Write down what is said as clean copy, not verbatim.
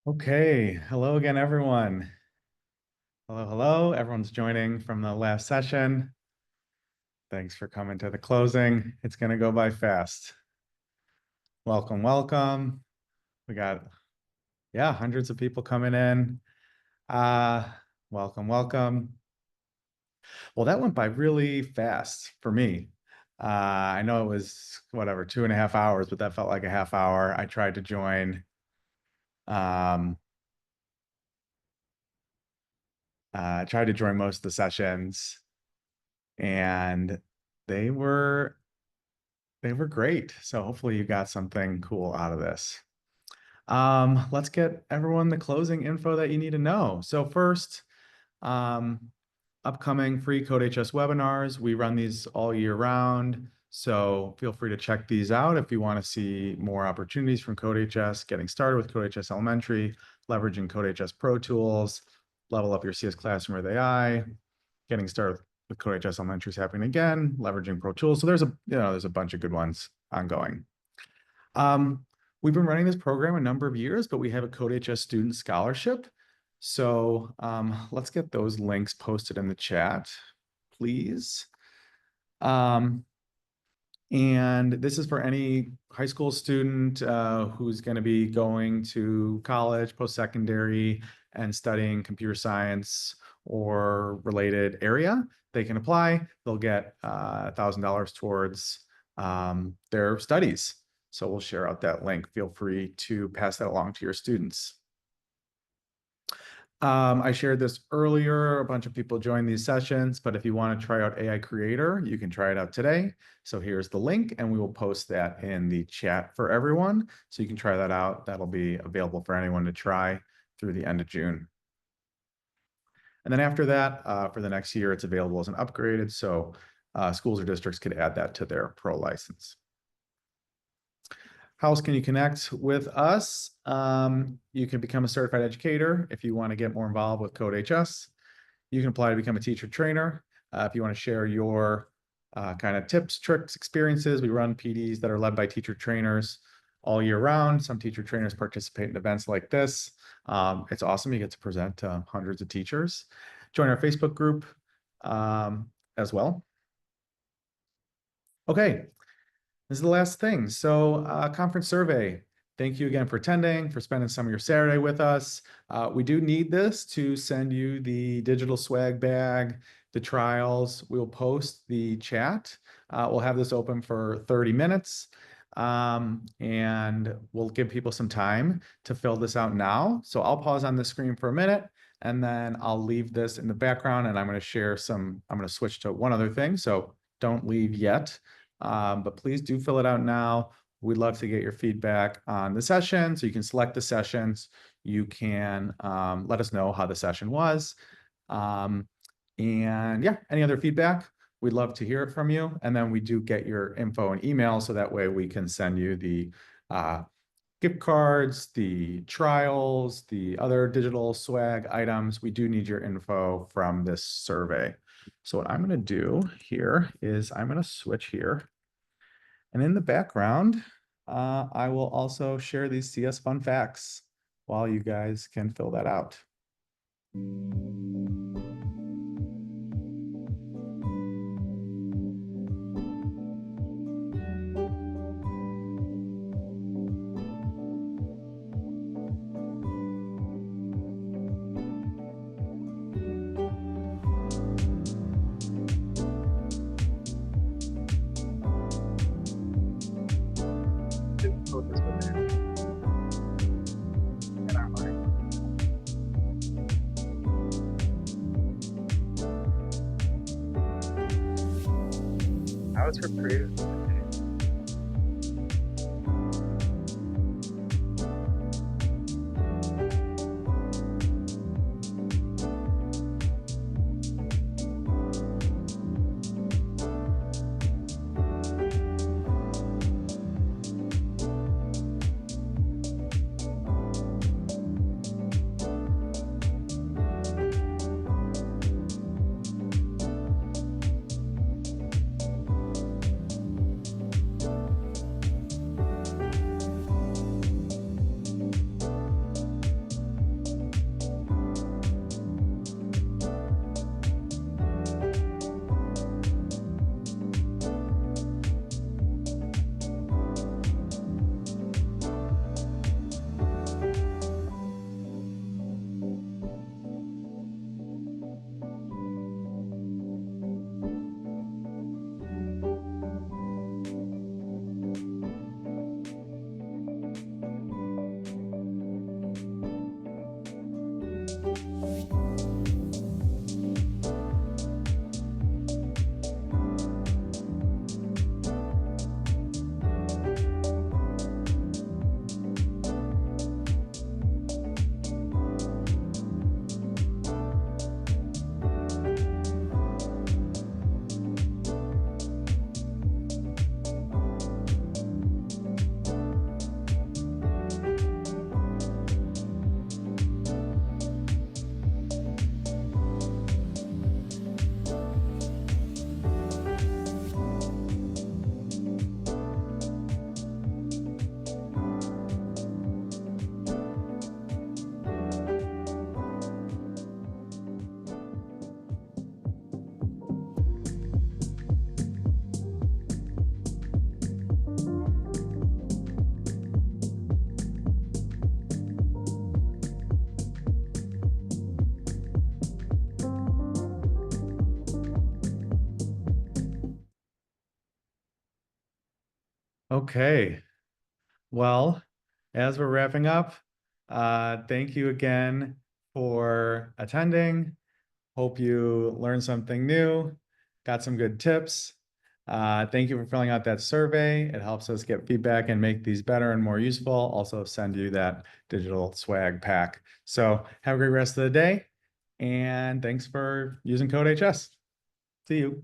Okay, hello again, everyone. Hello, hello. Everyone's joining from the last session. Thanks for coming to the closing. It's going to go by fast. Welcome, welcome. We got, yeah, hundreds of people coming in. Uh, welcome, welcome. Well, that went by really fast for me. I know it was whatever, 2.5 hours, but that felt like a half hour. I tried to join. Um, tried to join most of the sessions, and they were they were great. So hopefully you got something cool out of this. Let's get everyone the closing info that you need to know. So first, um, upcoming free CodeHS webinars. We run these all year round. So feel free to check these out if you want to see more opportunities from CodeHS, getting started with CodeHS Elementary, leveraging CodeHS Pro Tools, level up your CS Classroom with AI, getting started with CodeHS Elementary is happening again, leveraging Pro Tools. So there's a bunch of good ones ongoing. We've been running this program a number of years, but we have a CodeHS student scholarship. So let's get those links posted in the chat, please. And this is for any high school student who's going to be going to college, post-secondary, and studying computer science or related area. They can apply. They'll get $1,000 towards their studies. So we'll share out that link. Feel free to pass that along to your students. I shared this earlier. A bunch of people joined these sessions, but if you want to try out AI Creator, you can try it out today. So here's the link, and we will post that in the chat for everyone. So you can try that out. That'll be available for anyone to try through the end of June. And then after that, for the next year, it's available as an upgraded. So schools or districts could add that to their pro license. How else can you connect with us? You can become a certified educator if you want to get more involved with CodeHS. You can apply to become a teacher trainer. If you want to share your kind of tips, tricks, experiences, we run PDs that are led by teacher trainers all year round. Some teacher trainers participate in events like this. It's awesome. You get to present to hundreds of teachers. Join our Facebook group as well. Okay. This is the last thing. So conference survey. Thank you again for attending, for spending some of your Saturday with us. We do need this to send you the digital swag bag, the trials. We'll post the chat. We'll have this open for 30 minutes. And we'll give people some time to fill this out now. So I'll pause on the screen for a minute, and then I'll leave this in the background, and I'm going to switch to one other thing. So don't leave yet. But please do fill it out now. We'd love to get your feedback on the session. So you can select the sessions. You can let us know how the session was. And yeah, any other feedback, we'd love to hear it from you. And then we do get your info and email, so that way we can send you the gift cards, the trials, the other digital swag items. We do need your info from this survey. So what I'm going to do here is I'm going to switch here. And in the background, I will also share these CS fun facts while you guys can fill that out. How is her creative? Okay. Well, as we're wrapping up, thank you again for attending. Hope you learned something new, got some good tips. Thank you for filling out that survey. It helps us get feedback and make these better and more useful. Also send you that digital swag pack. So have a great rest of the day, and thanks for using CodeHS. See you.